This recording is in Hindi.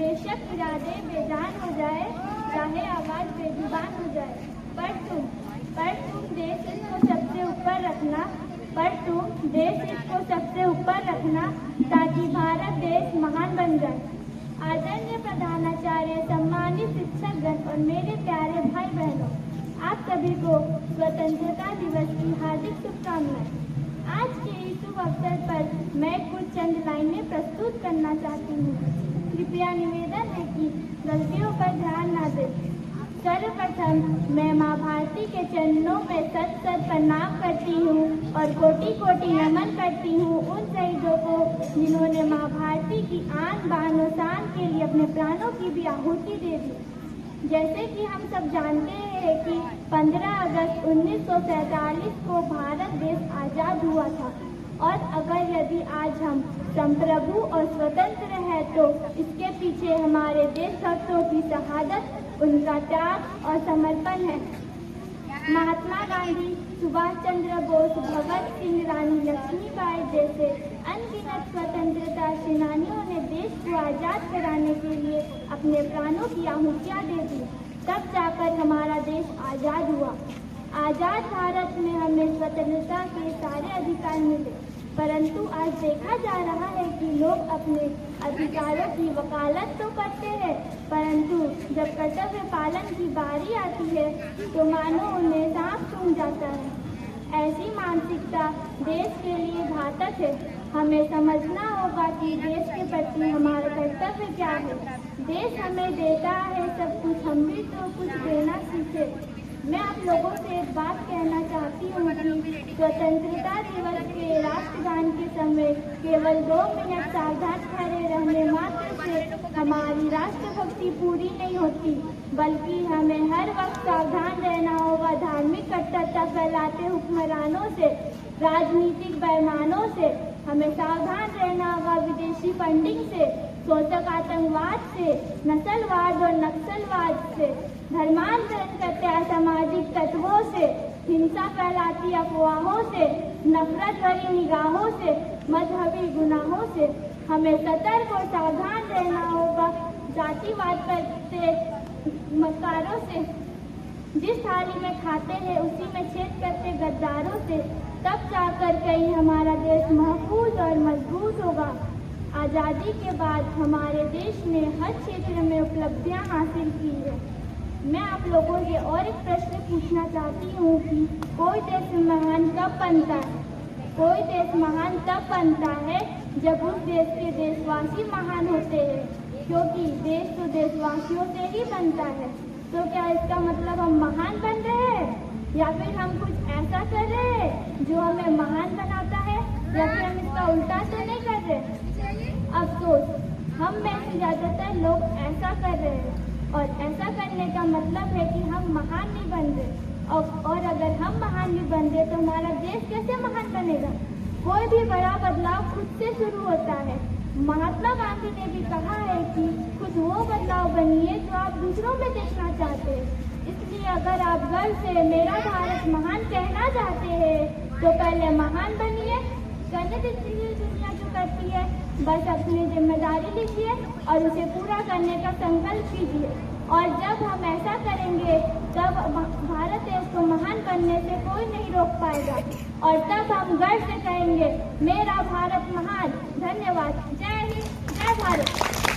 बेशक इरादे बेजान हो जाए, चाहे आवाज बेजुबान हो जाए, पर तुम देश को सबसे ऊपर रखना, सबसे ऊपर रखना, ताकि भारत देश महान बन जाए। आदरणीय प्रधानाचार्य, सम्मानित शिक्षकगण और मेरे प्यारे भाई बहनों, आप सभी को स्वतंत्रता दिवस की हार्दिक शुभकामनाएं। आज के इस शुभ अवसर पर मैं कुछ चंद लाइनें प्रस्तुत करना चाहती हूँ। कृपया निवेदन है कि गलतियों पर ध्यान न दें। सर्वप्रथम मैं माँ भारती के चरणों में सत प्रणाम करती हूँ और कोटि कोटि नमन करती हूँ उन शहीदों को जिन्होंने माँ भारती की आन बान और शान के लिए अपने प्राणों की भी आहुति दे दी। जैसे कि हम सब जानते हैं कि 15 अगस्त 1947 को भारत देश आज़ाद हुआ था, और अगर यदि आज हम संप्रभु और स्वतंत्र है तो इसके पीछे हमारे देशभक्तों की शहादत, उनका त्याग और समर्पण है। महात्मा गांधी, सुभाष चंद्र बोस, भगत सिंह, रानी लक्ष्मीबाई जैसे अनगिनत स्वतंत्रता सेनानियों ने देश को आजाद कराने के लिए अपने प्राणों की आहुतियां दे दी, तब जाकर हमारा देश आजाद हुआ। आजाद भारत में हमें स्वतंत्रता के सारे अधिकार मिले, परंतु आज देखा जा रहा है कि लोग अपने अधिकारों की वकालत तो करते हैं, परंतु जब कर्तव्य पालन की बारी आती है तो मानो उन्हें सांप सूंघ जाता है। ऐसी मानसिकता देश के लिए घातक है। हमें समझना होगा कि देश के प्रति हमारा कर्तव्य क्या है। देश हमें देता है सब कुछ, हम भी तो कुछ देना सीखे। मैं आप लोगों से एक बात कहना चाहती हूँ कि स्वतंत्रता दिवस के राष्ट्रगान के समय केवल 2 मिनट सावधान खड़े रहने मात्र से हमारी राष्ट्रभक्ति पूरी नहीं होती, बल्कि हमें हर वक्त सावधान रहना होगा धार्मिक कट्टरता फैलाते हुक्मरानों से, राजनीतिक बेईमानों से। हमें सावधान रहना होगा विदेशी फंडिंग से, शोषक आतंकवाद से, नस्लवाद और नक्सलवाद से, धर्मांतरण करते असामाजिक तत्वों से, हिंसा फैलाती अफवाहों से, नफरत भरी निगाहों से, मजहबी गुनाहों से। हमें सतर्क और सावधान रहना होगा जातिवाद करते मक्कारों से, जिस थाली में खाते हैं उसी में छेद करते गद्दारों से। तब जाकर कहीं हमारा देश महफूज और मजबूत होगा। आज़ादी के बाद हमारे देश ने हर क्षेत्र में उपलब्धियां हासिल की है। मैं आप लोगों से और एक प्रश्न पूछना चाहती हूँ कि कोई देश महान कब बनता है? कोई देश महान तब बनता है जब उस देश के देशवासी महान होते हैं, क्योंकि देश तो देशवासियों से ही बनता है। तो क्या इसका मतलब हम महान बन रहे हैं, या फिर हम कुछ ऐसा कर रहे हैं जो हमें महान बनाता है, या फिर हम इसका उल्टा तो नहीं कर रहे? अफसोस, हम में से ज्यादातर लोग ऐसा कर रहे हैं, और ऐसा करने का मतलब है कि हम महान नहीं बन रहे। और अगर हम महान नहीं बन रहे तो हमारा देश कैसे महान बनेगा? कोई भी बड़ा बदलाव खुद से शुरू होता है। महात्मा गांधी ने भी कहा है कि खुद वो बदलाव बनिए जो आप दूसरों में देखना चाहते हैं। इसलिए अगर आप गर्व से मेरा भारत महान कहना चाहते हैं तो पहले महान बनिए। करने दीजिए दुनिया जो करती है, बस अपनी जिम्मेदारी लीजिए और उसे पूरा करने का संकल्प कीजिए। और जब हम ऐसा करेंगे तब भारत देश को महान बनने से कोई नहीं रोक पाएगा, और तब हम गर्व से कहेंगे मेरा भारत महान। धन्यवाद। जय हिंद, जय भारत।